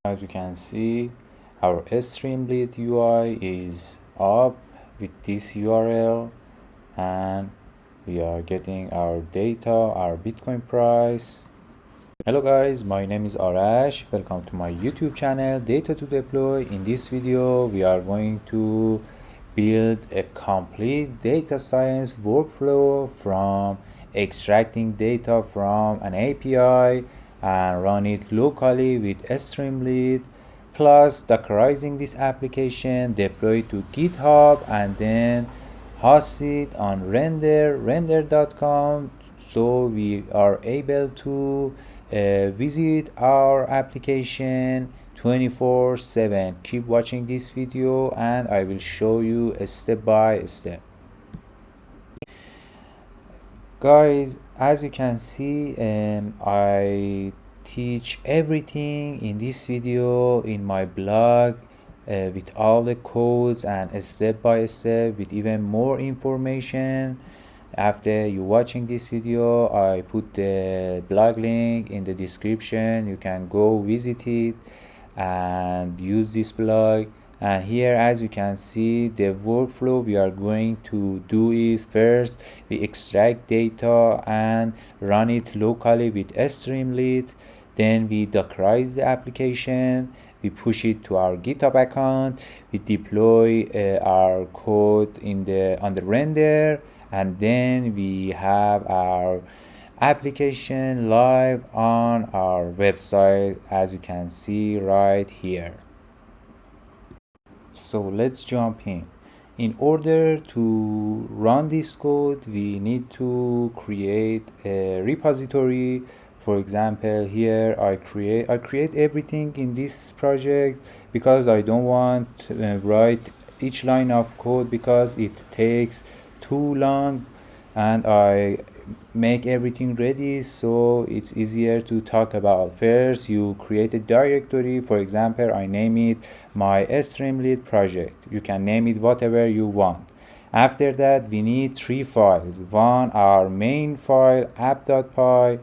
As you can see, our Streamlit UI is up with this URL, and we are getting our data, our Bitcoin price. Hello guys, my name is Arash. Welcome to my YouTube channel, Data to Deploy. In this video, we are going to build a complete data science workflow from extracting data from an API and run it locally with Streamlit, plus Dockerizing this application, deploy it to GitHub, and then host it on render.com, so we are able to visit our application 24/7. Keep watching this video and I will show you a step by step. Guys, as you can see, I teach everything in this video in my blog with all the codes and step by step with even more information. After you watching this video, I put the blog link in the description. You can go visit it and use this blog. And here, as you can see, the workflow we are going to do is, first we extract data and run it locally with Streamlit. Then we dockerize the application, we push it to our GitHub account, we deploy our code on the render, and then we have our application live on our website, as you can see right here. So let's jump in. In order to run this code, we need to create a repository. For example, here I create everything in this project because I don't want to write each line of code because it takes too long, and I make everything ready so it's easier to talk about. First, you create a directory. For example, I name it my Streamlit project. You can name it whatever you want. After that, we need 3 files. One, our main file app.py,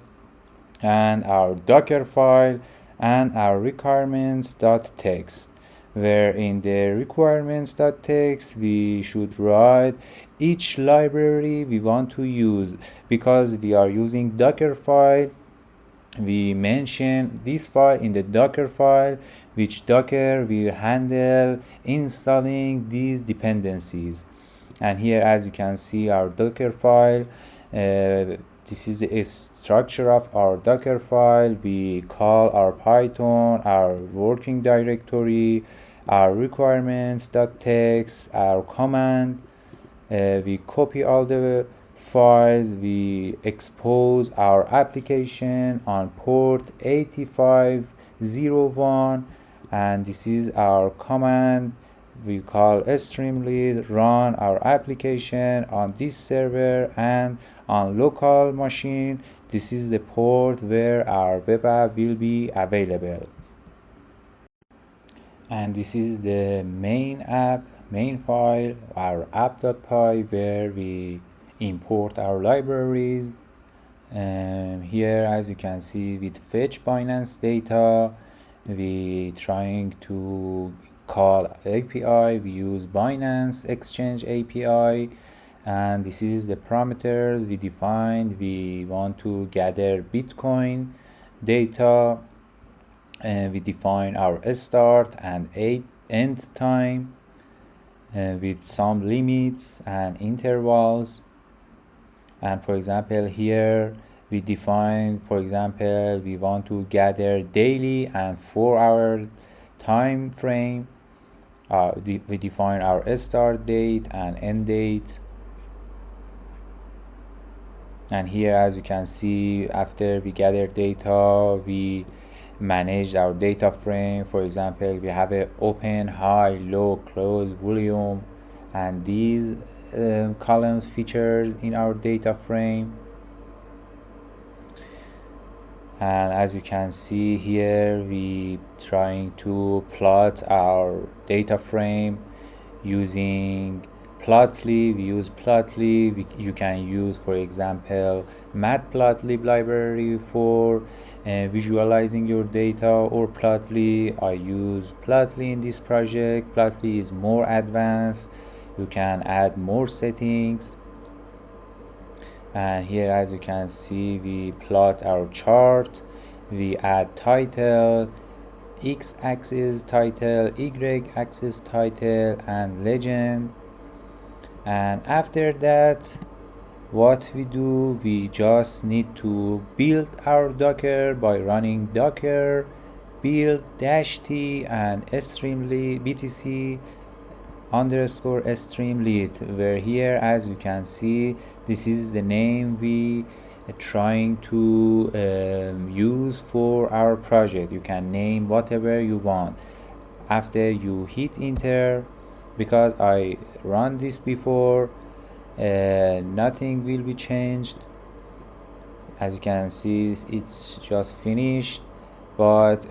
and our Docker file, and our requirements.txt, where in the requirements.txt we should write each library we want to use. Because we are using Docker file, we mention this file in the Docker file, which Docker will handle installing these dependencies. And here, as you can see, our Docker file, this is the structure of our Docker file. We call our Python, our working directory, our requirements.txt, our command. We copy all the files, we expose our application on port 8501, and this is our command. We call Streamlit, run our application on this server and on local machine. This is the port where our web app will be available. And this is the main file, our app.py, where we import our libraries. And here, as you can see, with fetch Binance data, we trying to call API. We use Binance Exchange API, and this is the parameters we defined. We want to gather Bitcoin data, and we define our start and end time with some limits and intervals. And for example, here we define, for example, we want to gather daily and 4-hour time frame. We define our start date and end date. And here, as you can see, after we gather data, we manage our data frame. For example, we have a open, high, low, close, volume, and these columns features in our data frame. And as you can see here, we trying to plot our data frame using Plotly. We use Plotly. You can use, for example, Matplotlib library for visualizing your data, or Plotly. I use Plotly in this project. Plotly is more advanced. You can add more settings. And here, as you can see, we plot our chart. We add title, x-axis title, y-axis title, and legend. And after that, what we do, we just need to build our Docker by running docker build -t and streamlit btc underscore streamlit, where here, as you can see, this is the name we trying to use for our project. You can name whatever you want. After you hit enter, because I run this before, nothing will be changed. As you can see, it's just finished. But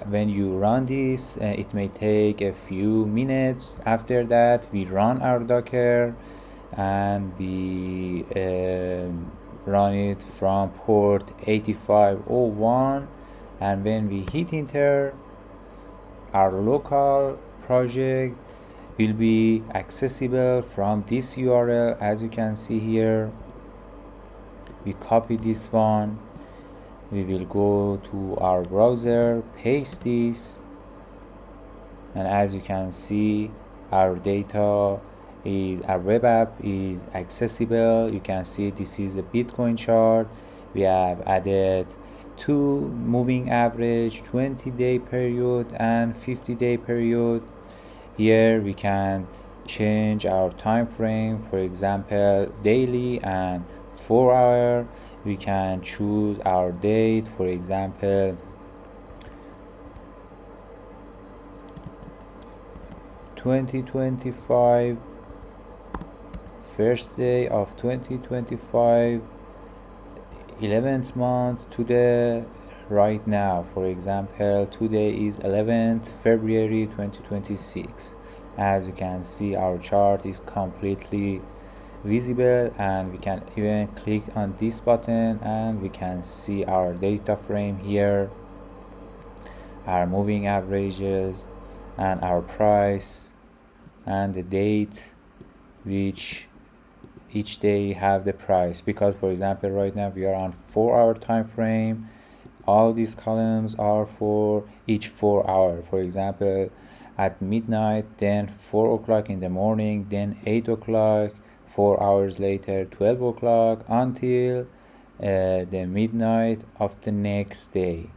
when you run this, it may take a few minutes. After that, we run our Docker and we run it from port 8501, and when we hit enter, our local project will be accessible from this URL. As you can see here, we copy this one, we will go to our browser, paste this, and as you can see, our data is, our web app is accessible. You can see this is a Bitcoin chart. We have added 2 moving average, 20-day period and 50-day period. Here we can change our time frame, for example daily and 4 hour. We can choose our date, for example 2025, first day of 2025, 11th month to the right now. For example, today is 11th February 2026. As you can see, our chart is completely visible, and we can even click on this button and we can see our data frame here, our moving averages and our price and the date which each day have the price. Because for example, right now we are on 4-hour time frame. All these columns are for each 4 hour. For example, at midnight, then 4 o'clock in the morning, then 8 o'clock, 4 hours later, 12 o'clock, until the midnight of the next day.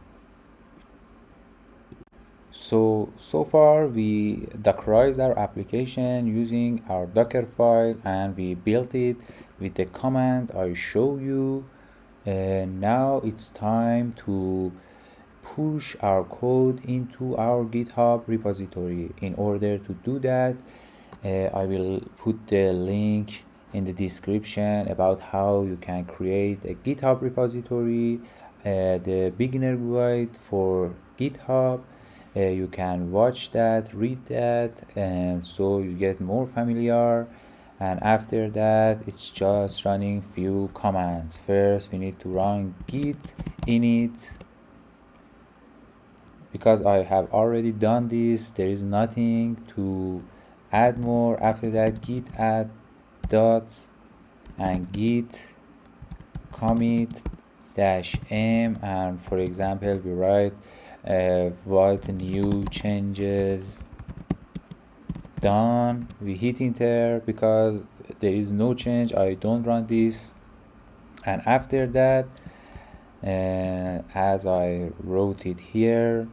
So far we Dockerized our application using our Docker file, and we built it with the command I show you. Now it's time to push our code into our GitHub repository. In order to do that, I will put the link in the description about how you can create a GitHub repository, the beginner guide for GitHub. You can watch that, read that, and so you get more familiar. And after that, it's just running few commands. First, we need to run git init. Because I have already done this, there is nothing to add more. After that, git add dot and git commit -m, and for example we write what new changes done. We hit enter because there is no change. I don't run this. And after that, as I wrote it here,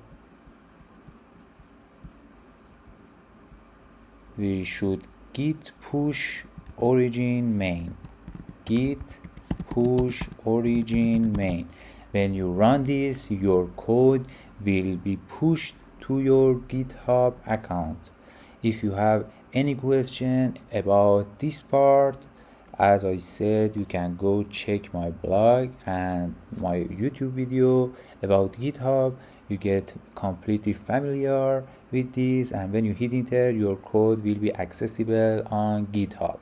we should git push origin main, git push origin main. When you run this, your code will be pushed to your GitHub account. If you have any question about this part, as I said, you can go check my blog and my YouTube video about GitHub. You get completely familiar with this, and when you hit enter, your code will be accessible on GitHub.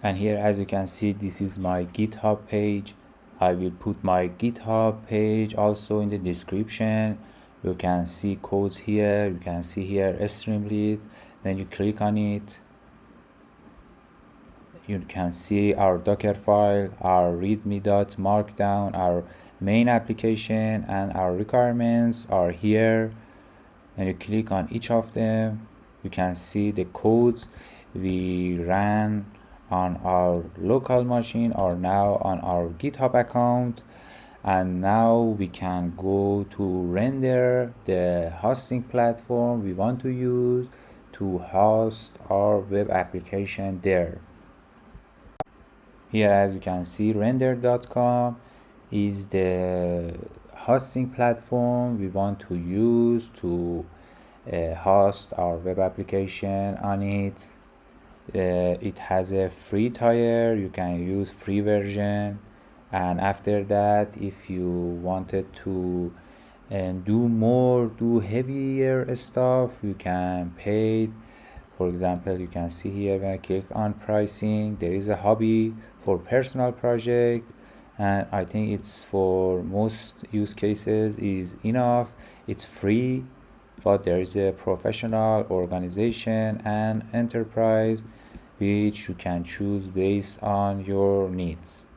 And here, as you can see, this is my GitHub page. I will put my GitHub page also in the description. You can see codes here. You can see here Streamlit. When you click on it, you can see our Docker file, our readme.markdown, our main application, and our requirements are here. And you click on each of them, you can see the codes we ran on our local machine are now on our GitHub account. And now we can go to render the hosting platform we want to use to host our web application there. Here, as you can see, render.com is the hosting platform we want to use to host our web application on it. It has a free tier. You can use free version, and after that, if you wanted to do heavier stuff, you can pay. For example, you can see here when I click on pricing, there is a hobby for personal project, and I think it's for most use cases is enough. It's free, but there is a professional, organization, and enterprise, which you can choose based on your needs.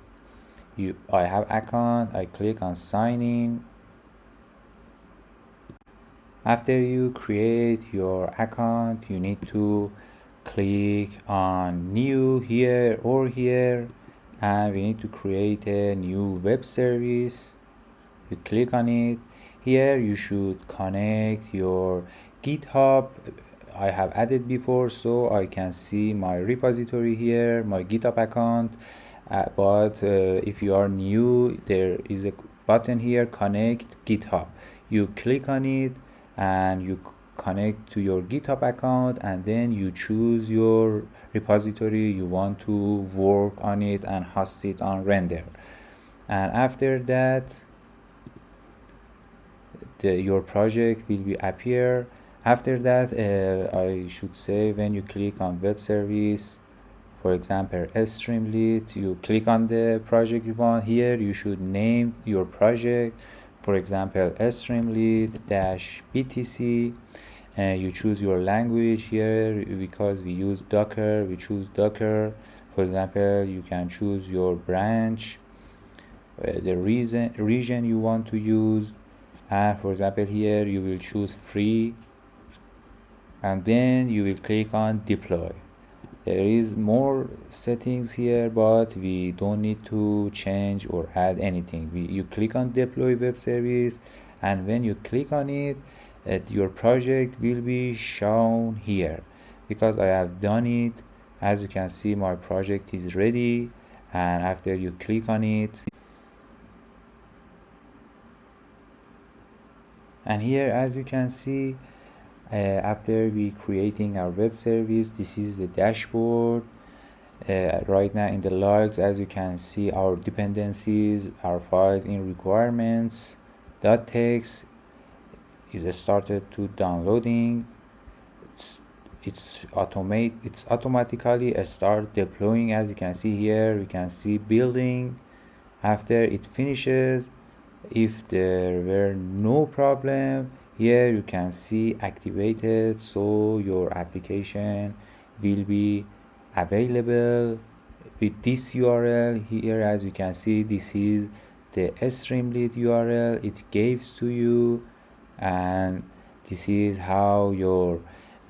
I have account. I click on sign in. After you create your account, you need to click on new here or here, and we need to create a new web service. You click on it. Here you should connect your GitHub. I have added before, so I can see my repository here, my GitHub account. But if you are new, there is a button here, connect GitHub. You click on it and you connect to your GitHub account, and then you choose your repository you want to work on it and host it on render. And after that, your project will be appear. After that, I should say, when you click on web service, for example Streamlit, you click on the project you want. Here you should name your project, for example Streamlit-btc, and you choose your language here. Because we use Docker, we choose Docker. For example, you can choose your branch, the region you want to use, and for example here you will choose free, and then you will click on deploy. There is more settings here, but we don't need to change or add anything. You click on deploy web service, and when you click on it, your project will be shown here. Because I have done it, as you can see, my project is ready. And after you click on it, and here, as you can see, after we creating our web service, this is the dashboard. Right now in the logs, as you can see, our dependencies, our files in requirements .txt is started to downloading. It's automatically start deploying. As you can see here, we can see building. After it finishes, if there were no problem, here you can see activated, so your application will be available with this URL here. As you can see, this is the Streamlit URL it gives to you, and this is how your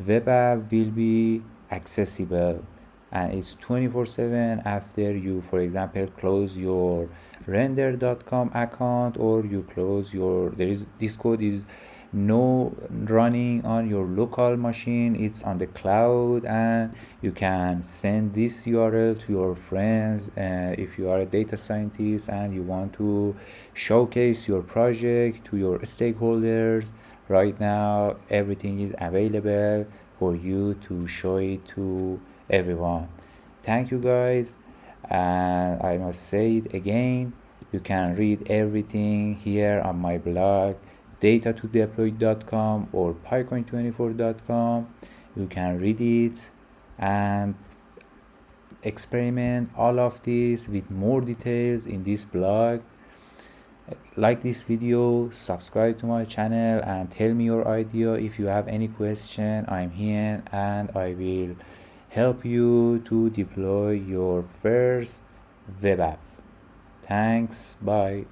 web app will be accessible, and it's 24/7. After you, for example, close your render.com account, or you close your, this code is no running on your local machine, it's on the cloud, and you can send this URL to your friends. If you are a data scientist and you want to showcase your project to your stakeholders, right now everything is available for you to show it to everyone. Thank you guys, and I must say it again, you can read everything here on my blog datatodeploy.com or pycoin24.com. You can read it, and experiment all of this with more details in this blog. Like this video, subscribe to my channel, and tell me your idea. If you have any question, I'm here and I will help you to deploy your first web app. Thanks, bye.